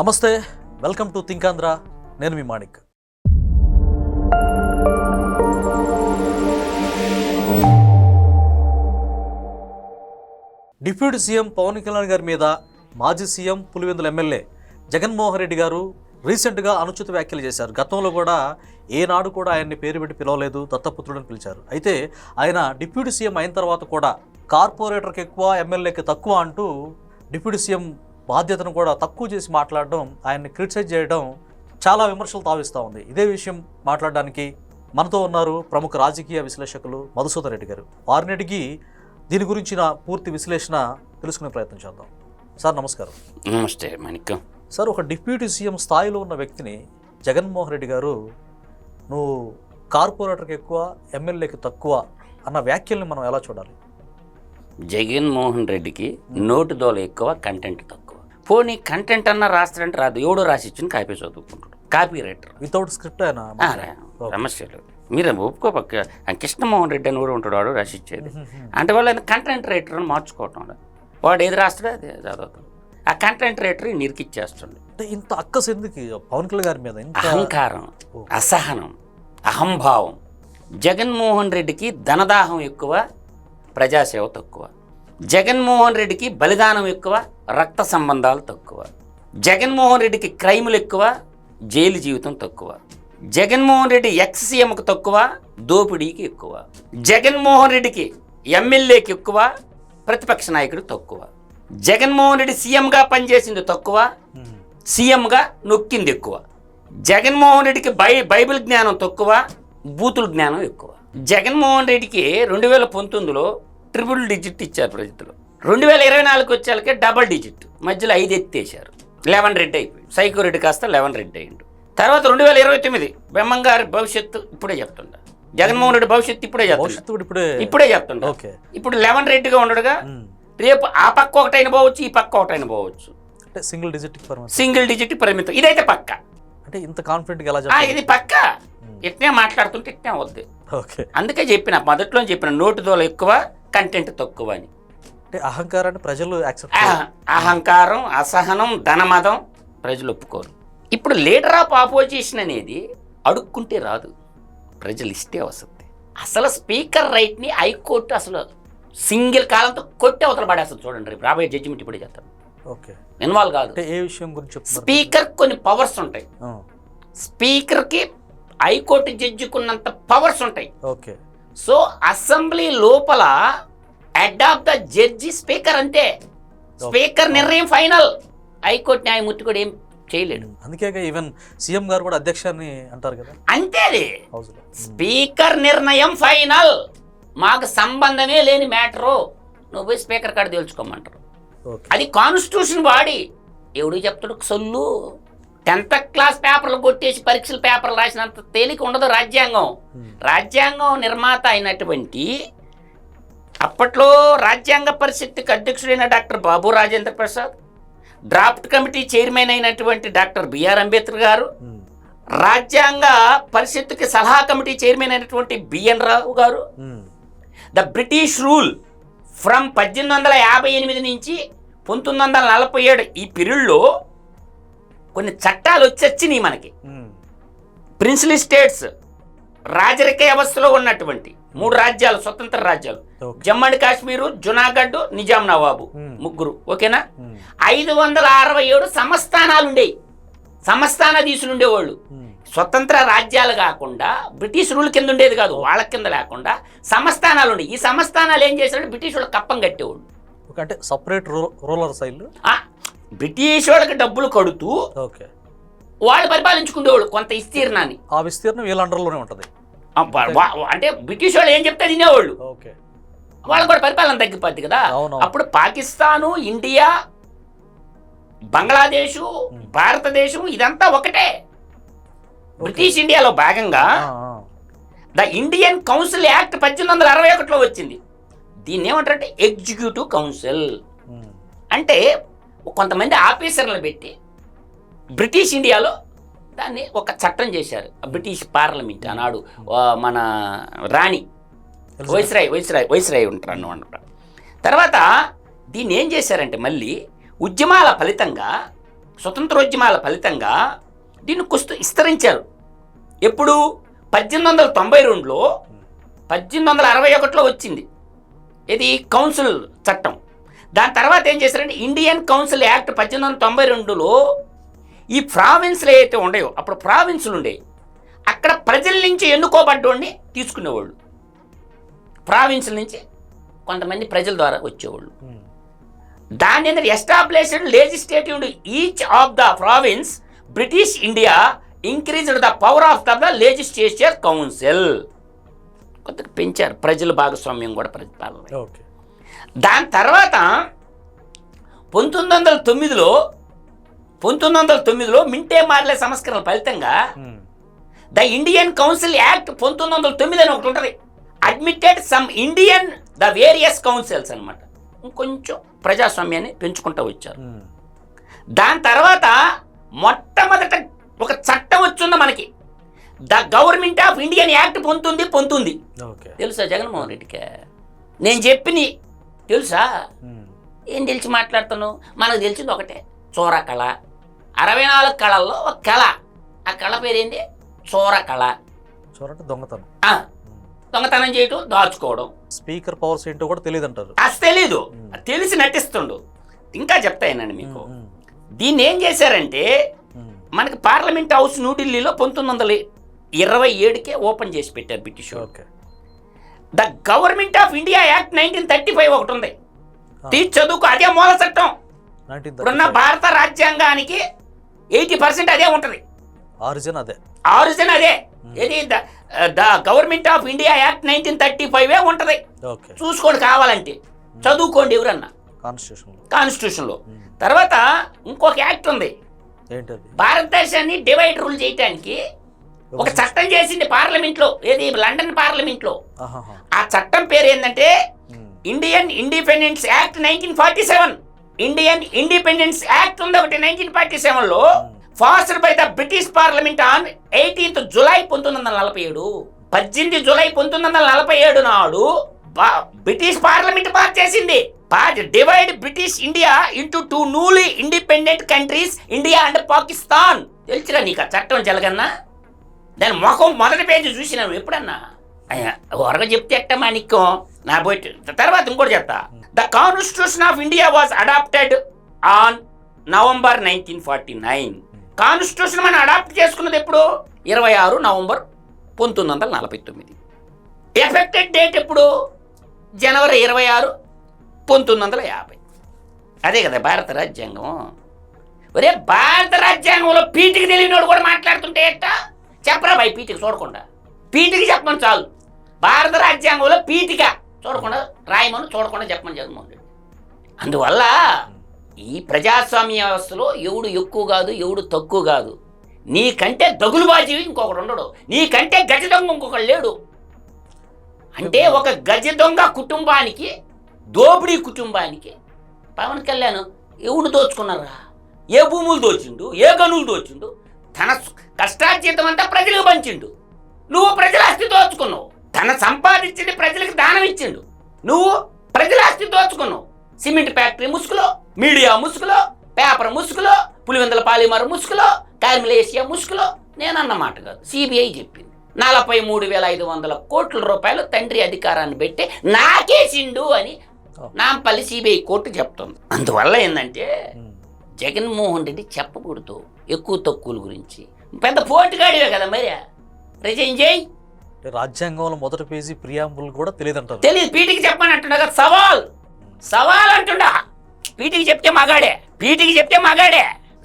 నమస్తే, welcome to think Andhra. నేను మీ Manik. Deputy CM Pawan Kalyan గారి మీద మాజీ సీఎం పులివెందుల ఎమ్మెల్యే జగన్మోహన్ రెడ్డి గారు రీసెంట్గా అనుచిత వ్యాఖ్యలు చేశారు. గతంలో కూడా ఏనాడు కూడా ఆయన్ని పేరు పెట్టి పిలవలేదు, దత్తపుత్రుడని పిలిచారు. అయితే ఆయన డిప్యూటీ సీఎం అయిన తర్వాత కూడా కార్పొరేటర్కి ఎక్కువ, ఎమ్మెల్యేకి తక్కువ అంటూ డిప్యూటీ సీఎం బాధ్యతను కూడా తక్కువ చేసి మాట్లాడడం, ఆయన్ని క్రిటిసైజ్ చేయడం చాలా విమర్శలు తావిస్తూ ఉంది. ఇదే విషయం మాట్లాడడానికి మనతో ఉన్నారు ప్రముఖ రాజకీయ విశ్లేషకులు మధుసూదన్ రెడ్డి గారు. వారిని అడిగి దీని గురించిన పూర్తి విశ్లేషణ తెలుసుకునే ప్రయత్నం చేద్దాం. సార్ నమస్కారం. నమస్తే మాణిక్యం. సార్, ఒక డిప్యూటీ సీఎం స్థాయిలో ఉన్న వ్యక్తిని జగన్మోహన్ రెడ్డి గారు నువ్వు కార్పొరేటర్కి ఎక్కువ, ఎమ్మెల్యేకి తక్కువ అన్న వ్యాఖ్యల్ని మనం ఎలా చూడాలి? జగన్మోహన్ రెడ్డికి నోటు దోల ఎక్కువ, కంటెంట్ తక్కువ. పోనీ కంటెంట్ అన్న రాస్తాడంటే రాదు, ఎవడో రాసి ఇచ్చిన కాపీ చదువుకుంటాడు, కాపీ రైటర్ వితౌట్ స్క్రిప్ట్ అయినా సమస్య లేదు. మీరు ఒప్పుకోపక్క కృష్ణమోహన్ రెడ్డి అని కూడా ఉంటాడు, వాడు రాసి ఇచ్చేది. అంటే వాళ్ళు ఆయన కంటెంట్ రైటర్ అని మార్చుకోవటం, వాడు ఏది రాస్తాడో అది చదువుతాడు. ఆ కంటెంట్ రైటర్ నిరికిచ్చేస్తుంది. అంటే ఇంత అక్కస్ ఎందుకు పవన్ కళ్యాణ్ గారి మీద? అహంకారం, అసహనం, అహంభావం. జగన్మోహన్ రెడ్డికి ధనదాహం ఎక్కువ, ప్రజాసేవ తక్కువ. జగన్మోహన్ రెడ్డికి బలిదానం ఎక్కువ, రక్త సంబంధాలు తక్కువ. జగన్మోహన్ రెడ్డికి క్రైములు ఎక్కువ, జైలు జీవితం తక్కువ. జగన్మోహన్ రెడ్డి ఎక్స్ సీఎంకు తక్కువ, దోపిడీకి ఎక్కువ. జగన్మోహన్ రెడ్డికి ఎమ్మెల్యేకి ఎక్కువ, ప్రతిపక్ష నాయకుడు తక్కువ. జగన్మోహన్ రెడ్డి సీఎంగా పనిచేసింది తక్కువ, సీఎంగా నొక్కింది ఎక్కువ. జగన్మోహన్ రెడ్డికి బైబిల్ జ్ఞానం తక్కువ, బూతుల జ్ఞానం ఎక్కువ. జగన్మోహన్ రెడ్డికి 2019లో ట్రిపుల్ డిజిట్ ఇచ్చారు ప్రజలు. 2024 వచ్చేళ్ళకే డబల్ డిజిట్, మధ్యలో 5 ఎత్తేసారు. 11 రెడ్డి అయిపోయింది. సైకో రెడ్డి కాస్త 11 రెడ్డి అయ్యిండు. తర్వాత 2029 బ్రహ్మంగారి భవిష్యత్తు ఇప్పుడే చెప్తుండ. జగన్మోహన్ రెడ్డి భవిష్యత్తు ఇప్పుడే చెప్తుండ. ఇప్పుడు 11 రెడ్డిగా ఉండడుగా, రేపు ఆ పక్క ఒకటైన పోవచ్చు, ఈ పక్క ఒకటైన పోవచ్చు. సింగిల్ డిజిట్ పరిమితం. ఇదైతే పక్క. అంటే ఇంత కాన్ఫిడెంట్ ఎలా? ఇది పక్క. ఇట్నే మాట్లాడుతుంటే ఇట్నే వద్దు. అందుకే చెప్పిన, మొదట్లో చెప్పిన నోటు దోల ఎక్కువ, కంటెంట్ తక్కువ అని. అంటే అహంకారాన్ని ప్రజలు అహంకారం, అసహనం, ధనమదం ప్రజలు ఒప్పుకోరు. ఇప్పుడు లీడర్ ఆఫ్ ఆపోజిషన్ అనేది అడుక్కుంటే రాదు, ప్రజలు ఇష్టే వస్తుంది. అసలు స్పీకర్ రైట్ని హైకోర్టు అసలు సింగిల్ కాలంతో కొట్టి అవతల పడేస్తుంది. చూడండి, రేపు రాబోయే జడ్జిమెంట్ ఇప్పుడే చేస్తారు. ఇన్వాల్వ్ కాదు. ఏ విషయం గురించి? స్పీకర్ కొన్ని పవర్స్ ఉంటాయి. స్పీకర్కి హైకోర్టు జడ్జికున్నంత పవర్స్ ఉంటాయి. సో అసెంబ్లీ లోపల head of the judge speaker, అంతే. స్పీకర్ నిర్ణయం ఫైనల్. హైకోర్టు న్యాయమూర్తి కూడా ఏం చేయలేడు. అందుకే ఈవెన్ సీఎం గారు కూడా అధ్యక్షాన్ని అంటారు కదా, అంతే. అది స్పీకర్ నిర్ణయం ఫైనల్, మాకు సంబంధమే లేని మ్యాటరు, నువ్వు పోయి స్పీకర్ కాడ తేల్చుకోమంటారు. అది కాన్స్టిట్యూషన్ బాడీ. ఎవడు చెప్తాడు సొల్లు? 10th క్లాస్ పేపర్లు కొట్టేసి పరీక్షల పేపర్లు రాసినంత తేలిక ఉండదు రాజ్యాంగం. రాజ్యాంగం నిర్మాత అయినటువంటి, అప్పట్లో రాజ్యాంగ పరిషత్తుకి అధ్యక్షుడైన doctor Babu Rajendra Prasad, draft committee chairman అయినటువంటి డాక్టర్ బిఆర్ అంబేద్కర్ గారు, రాజ్యాంగ పరిషత్తుకి సలహా కమిటీ చైర్మన్ అయినటువంటి బిఎన్ రావు గారు, ద బ్రిటిష్ రూల్ ఫ్రమ్ 1858 నుంచి 1947 ఈ పీరియడ్లో కొన్ని చట్టాలు వచ్చినాయి మనకి. ప్రిన్స్లీ స్టేట్స్, రాజరిక వ్యవస్థలో ఉన్నటువంటి 3 రాజ్యాలు, స్వతంత్ర రాజ్యాలు, జమ్మూ అండ్ కాశ్మీరు, జునాగఢ్, నిజాం నవాబు, ముగ్గురు. ఓకేనా? 567 సంస్థానాలు ఉండేవి. సంస్థానాధీశులు ఉండేవాళ్ళు. స్వతంత్ర రాజ్యాలు కాకుండా బ్రిటిష్ రూల్ కింద ఉండేది కాదు, వాళ్ళ కింద లేకుండా సంస్థానాలు ఉండేవి. ఈ సంస్థానాలు ఏం చేశారంటే బ్రిటిష్ వాళ్ళకి కప్పం కట్టేవాళ్ళు. అంటే సపరేట్ రూలర్ సైడ్ బ్రిటిష్ వాళ్ళకి డబ్బులు కడుతూ వాళ్ళు పరిపాలించుకునేవాళ్ళు కొంత విస్తీర్ణాన్ని. ఆ విస్తీర్ణం వీళ్ళ అండర్లోనే ఉంటుంది. అంటే బ్రిటిష్ వాళ్ళు ఏం చెప్తే తినేవాళ్ళు, వాళ్ళకి కూడా పరిపాలన తగ్గిపోద్ది కదా. అప్పుడు పాకిస్తాను, ఇండియా, బంగ్లాదేశు, భారతదేశం ఇదంతా ఒకటే. బ్రిటిష్ ఇండియాలో భాగంగా ద ఇండియన్ కౌన్సిల్ యాక్ట్ 1861లో వచ్చింది. దీన్ని ఏమంటారంటే ఎగ్జిక్యూటివ్ కౌన్సిల్. అంటే కొంతమంది ఆఫీసర్లు పెట్టి బ్రిటిష్ ఇండియాలో దాన్ని ఒక చట్టం చేశారు. బ్రిటిష్ పార్లమెంట్ ఆనాడు మన రాణి వైస్రాయ్ ఉంటారు అన్నమాట. తర్వాత దీన్ని ఏం చేశారంటే మళ్ళీ ఉద్యమాల ఫలితంగా స్వతంత్రోద్యమాల ఫలితంగా దీన్ని కొంచెం విస్తరించారు. ఎప్పుడు 1892లో 1861లో వచ్చింది ఇది కౌన్సిల్ చట్టం. దాని తర్వాత ఏం చేశారంటే ఇండియన్ కౌన్సిల్ యాక్ట్ 1892లో ఈ ప్రావిన్స్లు ఏవైతే ఉండేవో, అప్పుడు ప్రావిన్సులు ఉండేవి, అక్కడ ప్రజల నుంచి ఎన్నుకోబడ్డోడిని తీసుకునేవాళ్ళు. ప్రావిన్సుల నుంచి కొంతమంది ప్రజల ద్వారా వచ్చేవాళ్ళు. దాని అందరి established legislative each of the province British India increased the power of the legislature council. కొత్తగా పెంచారు ప్రజల భాగస్వామ్యం కూడా ప్రతిపాదన. దాని తర్వాత 1909లో మింటే మార్లే సంస్కరణల ఫలితంగా ద ఇండియన్ కౌన్సిల్ యాక్ట్ 1909 అని ఒకటి ఉంటుంది. Admitted some Indian the various councils అనమాట. ఇంకొంచెం ప్రజాస్వామ్యాన్ని పెంచుకుంటూ వచ్చారు. దాని తర్వాత మొట్టమొదట ఒక చట్టం వచ్చింది మనకి, the government of Indian act పొందుతుంది. తెలుసా జగన్మోహన్ రెడ్డికి? నేను చెప్పిని తెలుసా? ఏం తెలిసి మాట్లాడుతాను? మనకు తెలిసింది ఒకటే, చోర కళ. 64 కళల్లో ఒక కళ. ఆ కళ పేరేంటి? చోర కళ. దొంగతనం చేయటం, దాచుకోవడం. స్పీకర్ పవర్స్ ఏంటో కూడా తెలియదు అంటారు. అసలు తెలీదు, తెలిసి నటిస్తుండు. ఇంకా చెప్తాయనండి మీకు. దీన్ని ఏం చేశారంటే మనకి పార్లమెంట్ హౌస్ న్యూఢిల్లీలో 1927కే ఓపెన్ చేసి పెట్టారు British. The government of India act 1935 ఒకటి ఉంది. తీసి చదువుకు, అదే మూల చట్టం. ఇప్పుడున్న భారత రాజ్యాంగానికి 80% అదే ఉంటుంది. ఆరిజిన్ అదే. ఇది the government of India act 1935 ఉంటుంది. చూసుకోండి, కావాలంటే చదువుకోండి ఎవరన్నా కాన్స్టిట్యూషన్లో. తర్వాత ఇంకొక యాక్ట్ ఉంది, భారతదేశాన్ని డివైడ్ రూల్ చేయడానికి ఒక చట్టం చేసింది పార్లమెంట్లో. ఏది? లండన్ పార్లమెంట్లో. ఆ చట్టం పేరు ఏంటంటే Indian independence act 1947. Indian independence act ఉంది ఒకటి 1947లో, passed by the British parliament on 18th July 1947. 18 July 1947 నాడు బ్రిటిష్ పార్లమెంట్ పాస్ చేసింది. Divide British India into 2 newly independent countries, India and Pakistan. తెలిసిరా నీకు ఆ చట్టం జలగన్నా? దాని ముఖం మొదటి పేజీ చూసినాను ఎప్పుడన్నా? వరగ చెప్తే ఎట్ట మాణిక్యం నా పోయి. తర్వాత ఇంకోటి చెప్తా. The constitution of India was adopted on November 1949. Constitution మనం అడాప్ట్ చేసుకున్నది ఎప్పుడు? 26 నవంబర్ 1949. ఎఫెక్టెడ్ డేట్ ఎప్పుడు? జనవరి 26, 1950. అదే కదా భారత రాజ్యాంగం. ఒరే, భారత రాజ్యాంగంలో పీటికి తెలియనోడు కూడా మాట్లాడుతుంటే ఎట్టా? చెప్పరా భయ్, పీటికి చూడకుండా. పీటికి చెప్పమని చాలు. భారత రాజ్యాంగంలో పీటిగా చూడకుండా రాయమని, చూడకుండా చెప్పమని జగన్మోహన్ రెడ్డి. అందువల్ల ఈ ప్రజాస్వామ్య వ్యవస్థలో ఎవడు ఎక్కువ కాదు, ఎవడు తక్కువ కాదు. నీకంటే దగులుబాజీ ఇంకొకడు ఉండడు, నీకంటే గజ దొంగ ఇంకొకడు లేడు. అంటే ఒక గజ దొంగ కుటుంబానికి, దోపిడీ కుటుంబానికి పవన్ కళ్యాణ్ ఎవడు దోచుకున్నారా? ఏ భూములు దోచిండు, ఏ గనులు దోచిండు? తన కష్టార్జితం అంతా ప్రజలకు పంచిండు. నువ్వు ప్రజల ఆస్తి దోచుకున్నావు. తన సంపాదించింది ప్రజలకు దానం ఇచ్చిండు. నువ్వు ప్రజల ఆస్తి దోచుకున్నావు. సిమెంట్ ఫ్యాక్టరీ ముసుగులో, మీడియా ముసుగులో, పేపర్ ముసుగులో, పులివెందుల పాలిమర్ ముసుగులో, కార్మిలేషియా ముసుగులో. నేనన్న మాట కాదు, సిబిఐ చెప్పింది. 43,500 కోట్ల రూపాయలు తండ్రి అధికారాన్ని పెట్టి నాకేసిండు అని నాంపల్లి సిబిఐ కోర్టు చెప్తుంది. అందువల్ల ఏంటంటే జగన్మోహన్ రెడ్డి చెప్పకూడదు ఎక్కువ తక్కువల గురించి. పెద్ద పోటుగాడివే కదా మరి, రిజైన్ చేయి. రాజ్యాంగంలో మొదటి పేజీ ప్రియాంబుల్ కూడా తెలియదు. పీటికి చెప్పని అంటుండ కదా, సవాల్ అంటుండా. పీటికి చెప్తే మగాడే,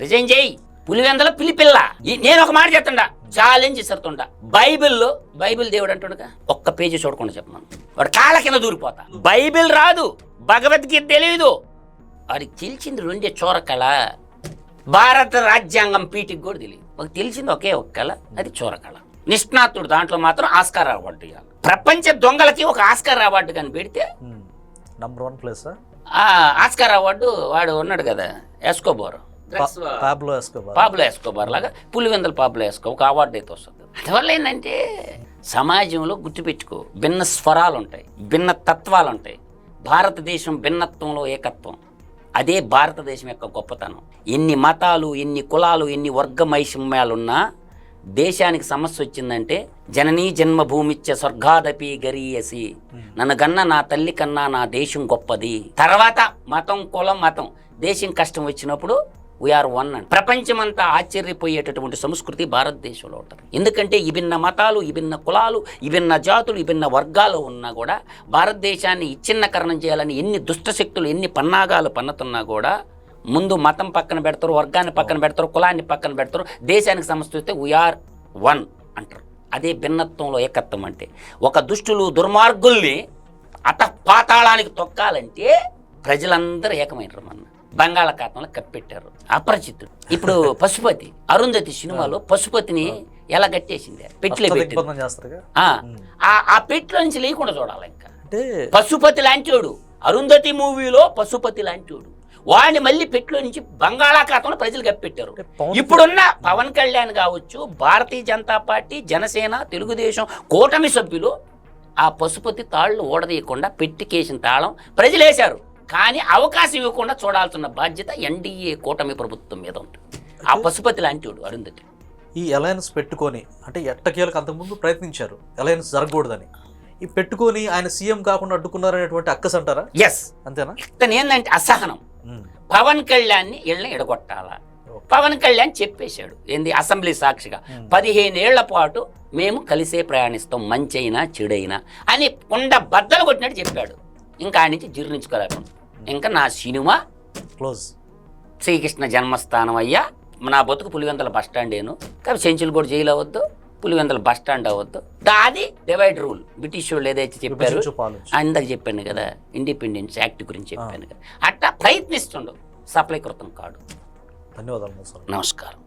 రిజైన్ చేయి. పులివెందల పిలిపిల్ల. నేను ఒక మాట చెప్తుండా, ఛాలెంజ్ ఇస్తుండా. బైబిల్ దేవుడు అంటుండగా ఒక్క పేజీ చూడకుండా చెప్పమను, వాడు కాళ్ళ కింద దూరిపోతా. బైబిల్ రాదు, భగవద్గీత తెలియదు, వాడికి తెలిసింది 2 చోరకళ. భారత రాజ్యాంగం పీటికి కూడా తెలియదు. ఒక తెలిసింది ఒకే ఒక కళ, అది చోరకళ. నిష్ణాతుడు దాంట్లో మాత్రం ఆస్కార్ అవార్డు ఇవ్వాలి. ప్రపంచ దొంగలకి ఒక ఆస్కార్ అవార్డు కానీ పెడితే నంబర్ 1 ప్లేస్. ఆస్కార్ అవార్డు వాడు ఉన్నాడు కదా, ఎస్కోబార్, పాబ్లో ఎస్కోబార్ లాగా పులివెందుల పాబ్లో ఎస్కోబార్ ఒక అవార్డు అయితే వస్తుంది. అందువల్ల ఏంటంటే సమాజంలో గుర్తుపెట్టుకో, భిన్న స్వరాలు ఉంటాయి, భిన్న తత్వాలు ఉంటాయి. భారతదేశం భిన్నత్వంలో ఏకత్వం. అదే భారతదేశం యొక్క గొప్పతనం. ఎన్ని మతాలు, ఎన్ని కులాలు, ఎన్ని వర్గమైషమ్యాలున్నా దేశానికి సమస్య వచ్చిందంటే జననీ జన్మభూమిచ్చ స్వర్గాదపి గరీయసి, నన్ను గన్న నా తల్లి కన్నా నా దేశం గొప్పది. తర్వాత మతం, కులం, మతం, దేశం కష్టం వచ్చినప్పుడు వీఆర్ వన్ అని ప్రపంచమంతా ఆశ్చర్యపోయేటటువంటి సంస్కృతి భారతదేశంలో ఉంటుంది. ఎందుకంటే విభిన్న మతాలు, విభిన్న కులాలు, విభిన్న జాతులు, విభిన్న వర్గాలు ఉన్నా కూడా భారతదేశాన్ని ఇచ్చిన్నకరణం చేయాలని ఎన్ని దుష్టశక్తులు, ఎన్ని పన్నాగాలు పన్నుతున్నా కూడా ముందు మతం పక్కన పెడతారు, వర్గాన్ని పక్కన పెడతారు, కులాన్ని పక్కన పెడతారు. దేశానికి సమస్య వస్తే వీఆర్ వన్ అంటారు. అదే భిన్నత్వంలో ఏకత్వం అంటే. ఒక దుష్టులు, దుర్మార్గుల్ని పాతాళానికి తొక్కాలంటే ప్రజలందరూ ఏకమైనరు. మన బంగాళాఖాతంలో కప్పెట్టారు. అపరిచితుడు. ఇప్పుడు పశుపతి, అరుంధతి సినిమాలో పశుపతిని ఎలా కట్టేసింది, పెట్టిలో పెట్టింది. ఆ పెట్టిలో నుంచి లేకుండా చూడాలి. ఇంకా పశుపతి లాంటివాడు అరుంధతి మూవీలో, పశుపతి లాంటివాడు. వాడిని మళ్ళీ పెట్టిలో నుంచి బంగాళాఖాతంలో ప్రజలు కప్పెట్టారు. ఇప్పుడున్న పవన్ కళ్యాణ్ కావచ్చు, భారతీయ జనతా పార్టీ, జనసేన, తెలుగుదేశం కూటమి సభ్యులు ఆ పశుపతి తాళ్ళు ఓడదీయకుండా పెట్టికేసిన తాళం ప్రజలు వేశారు. కానీ అవకాశం ఇవ్వకుండా చూడాల్సిన బాధ్యత ఎన్డీఏ కూటమి ప్రభుత్వం మీద ఉంటుంది. ఆ పశుపతి లాంటివాడు అరుంధతి. ఈ అలయన్స్ పెట్టుకొని అంటే ఎట్టకేలకు అంతకుముందు ప్రయత్నించారు అలయన్స్ జరగకూడదని. ఈ పెట్టుకొని ఆయన సీఎం కాకుండా అడ్డుకున్నారనేటువంటి అక్కస్ అంటారా? ఎస్, అంతేనా? ఇతను ఏంటంటే అసహనం. పవన్ కళ్యాణ్ని ఇళ్ళని ఎడగొట్టాలా. పవన్ కళ్యాణ్ చెప్పేశాడు ఏంది, అసెంబ్లీ సాక్షిగా 15 ఏళ్ల పాటు మేము కలిసే ప్రయాణిస్తాం, మంచైనా చెడైనా అని కొండ బద్దలు కొట్టినట్టు చెప్పాడు. ఇంకా ఆయన నుంచి జీర్ణించుకోలేకుండా ఇంకా నా సినిమా క్లోజ్, శ్రీకృష్ణ జన్మస్థానం అయ్యా, నా బతుకు పులివెందుల బస్టాండేను. కాబట్టి సెంచులు కూడా జైలు అవ్వద్దు, పులివెందుల బస్టాండ్ అవ్వద్దు. అది డివైడ్ రూల్. బ్రిటిష్ వాళ్ళు ఏదైతే చెప్పారు, ఇందాక చెప్పాను కదా, ఇండిపెండెన్స్ యాక్ట్ గురించి చెప్పాను కదా, అట్లా ప్రయత్నిస్తుండవు, సఫలీకృతం కాడు. ధన్యవాదాలు. నమస్కారం.